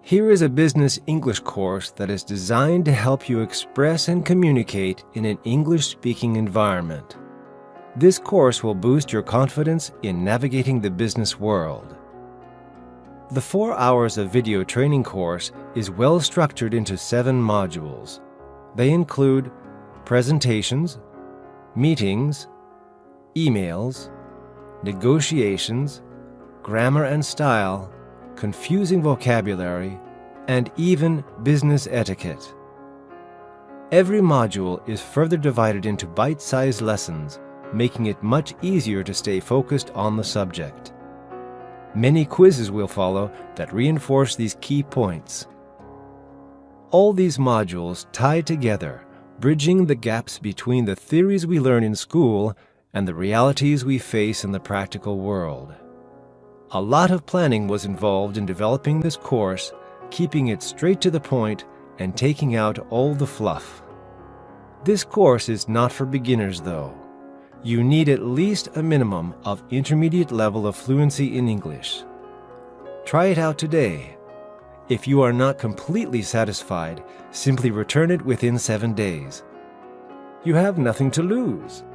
Here is a business English course that is designed to help you express and communicate in an English-speaking environment. This course will boost your confidence in navigating the business world. The 4 hours of video training course is well structured into 7 modules. They include presentations, meetings, emails, negotiations, grammar and style, confusing vocabulary, and even business etiquette. Every module is further divided into bite-sized lessons, making it much easier to stay focused on the subject. Many quizzes will follow that reinforce these key points. All these modules tie together, bridging the gaps between the theories we learn in school and the realities we face in the practical world. A lot of planning was involved in developing this course, keeping it straight to the point and taking out all the fluff. This course is not for beginners, though. You need at least a minimum of intermediate level of fluency in English. Try it out today. If you are not completely satisfied, simply return it within 7 days. You have nothing to lose.